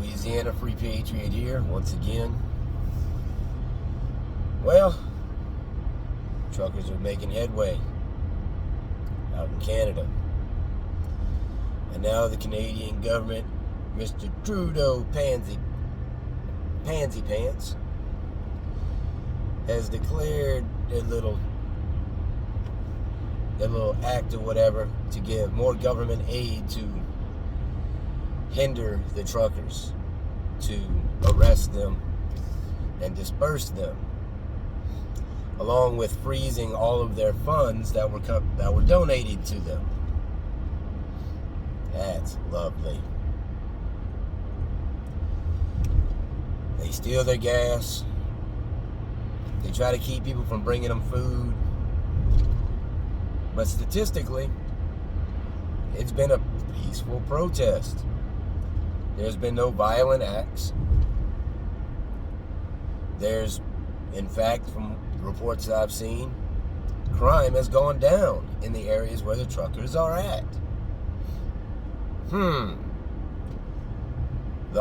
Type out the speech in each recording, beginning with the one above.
Louisiana Free Patriot here once again. Well, truckers are making headway out in Canada. And now the Canadian government, Mr. Trudeau Pansy Pants, has declared a little act or whatever to give more government aid to hinder the truckers, to arrest them and disperse them, along with freezing all of their funds that were donated to them. That's lovely. They steal their gas. They try to keep people from bringing them food. But statistically, it's been a peaceful protest. There's been no violent acts. There's, in fact, from reports I've seen, crime has gone down in the areas where the truckers are at. The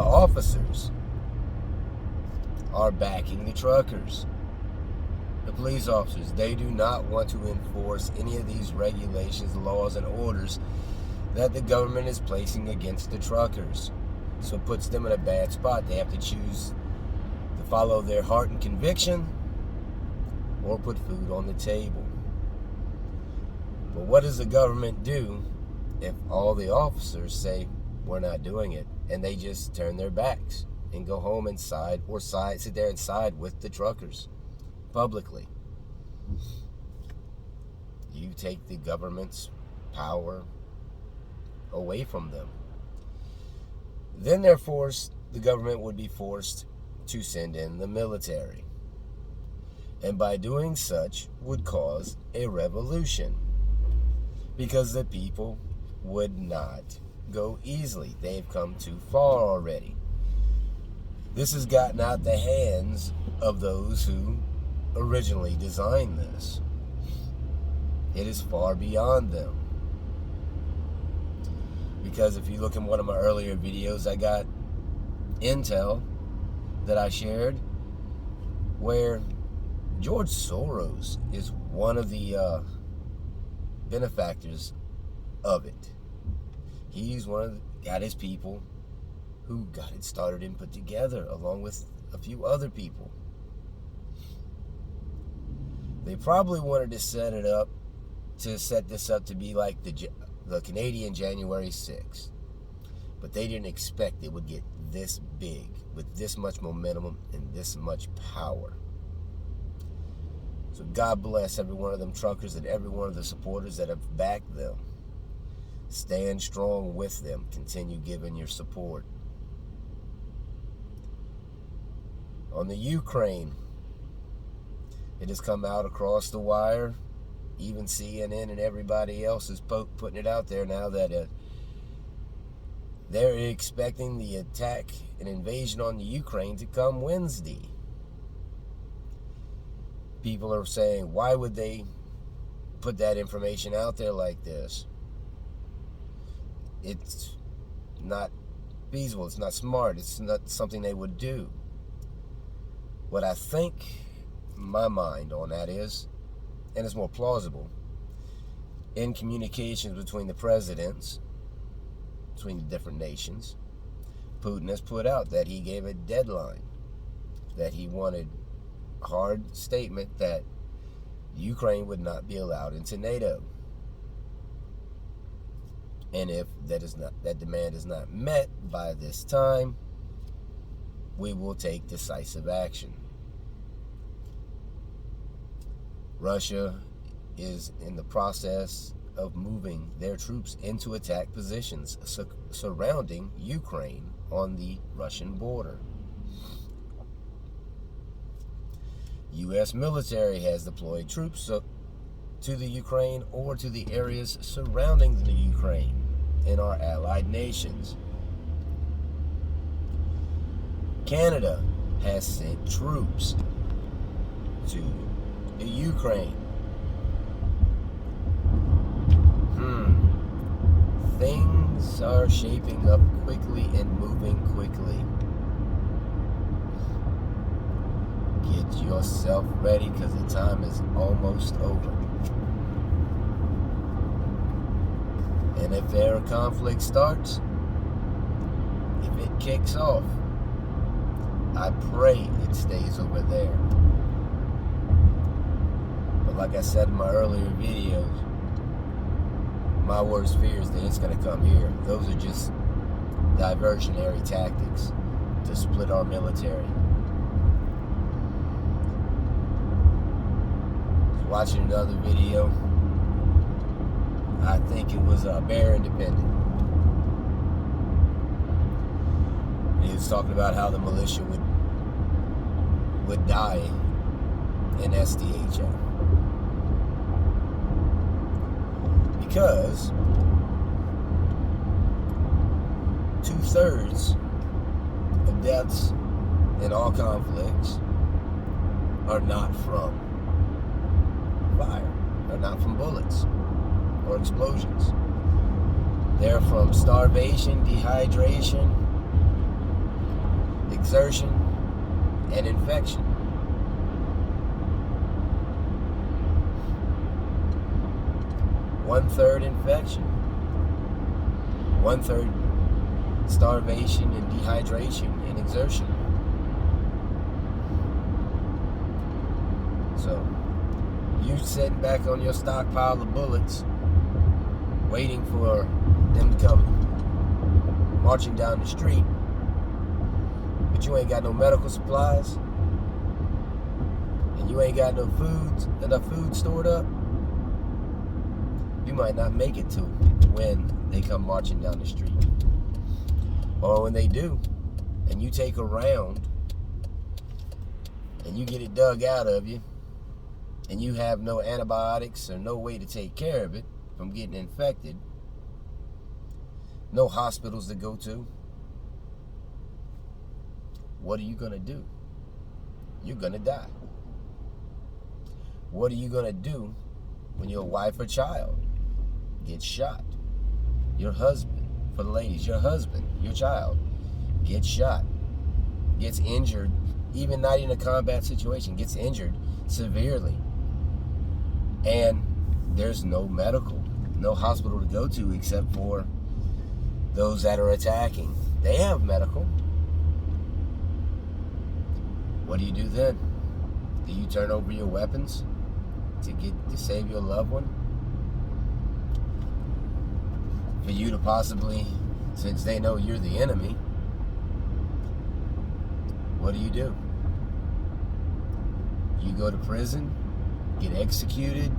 officers are backing the truckers. The police officers, they do not want to enforce any of these regulations, laws, and orders that the government is placing against the truckers. So it puts them in a bad spot. They have to choose to follow their heart and conviction or put food on the table. But what does the government do if all the officers say, we're not doing it, and they just turn their backs and go home and sit there and side with the truckers publicly? You take the government's power away from them. Then the government would be forced to send in the military. And by doing such would cause a revolution, because the people would not go easily. They've come too far already. This has gotten out the hands of those who originally designed this. It is far beyond them. Because if you look in one of my earlier videos, I got intel that I shared where George Soros is one of the benefactors of it. He's got his people who got it started and put together, along with a few other people. They probably wanted to set this up to be like the Canadian January 6th. But they didn't expect it would get this big, with this much momentum and this much power. So God bless every one of them truckers and every one of the supporters that have backed them. Stand strong with them. Continue giving your support. On the Ukraine, it has come out across the wire. Even CNN and everybody else is putting it out there now that they're expecting the attack and invasion on the Ukraine to come Wednesday. People are saying, why would they put that information out there like this? It's not feasible. It's not smart. It's not something they would do. What I think my mind on that is, and it's more plausible, in communications between the presidents, between the different nations, Putin has put out that he gave a deadline, that he wanted a hard statement that Ukraine would not be allowed into NATO. And if that demand is not met by this time, we will take decisive action. Russia is in the process of moving their troops into attack positions surrounding Ukraine on the Russian border. U.S. military has deployed troops to the Ukraine or to the areas surrounding the Ukraine in our allied nations. Canada has sent troops to the Ukraine. Things are shaping up quickly and moving quickly. yourself ready, because the time is almost over. And if there a conflict starts, if it kicks off, I pray it stays over there. But like I said in my earlier videos, my worst fear is that it's going to come here. Those are just diversionary tactics to split our military. Watching another video, I think it was Bear Independent. He was talking about how the militia would die in SDHL. Because 2/3 of deaths in all conflicts are not from fire. They're not from bullets or explosions. They're from starvation, dehydration, exertion, and infection. One-third infection, 1/3 starvation and dehydration and exertion. So, you sitting back on your stockpile of bullets, waiting for them to come marching down the street, but you ain't got no medical supplies, and you ain't got enough food stored up, you might not make it to when they come marching down the street. Or when they do, and you take a round, and you get it dug out of you, and you have no antibiotics or no way to take care of it from getting infected, no hospitals to go to, what are you going to do? You're going to die. What are you going to do when your wife or child gets shot? Your husband, for the ladies, your husband, your child gets shot, gets injured, even not in a combat situation, gets injured severely. And there's no hospital to go to except for those that are attacking. They have medical. What do you do then? Do you turn over your weapons to save your loved one? For you to possibly, since they know you're the enemy, what do? You go to prison, get executed,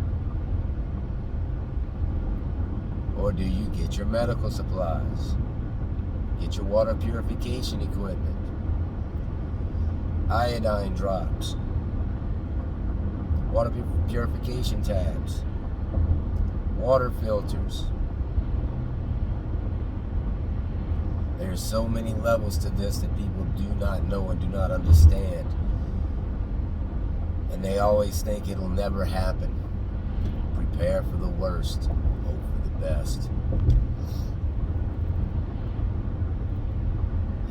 or do you get your medical supplies, get your water purification equipment, iodine drops, water purification tabs, water filters? There's so many levels to this that people do not know and do not understand. And they always think it'll never happen. Prepare for the worst, hope for the best.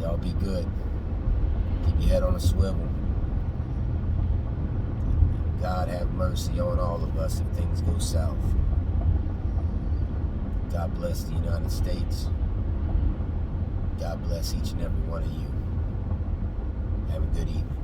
Y'all be good. Keep your head on a swivel. God have mercy on all of us if things go south. God bless the United States. God bless each and every one of you. Have a good evening.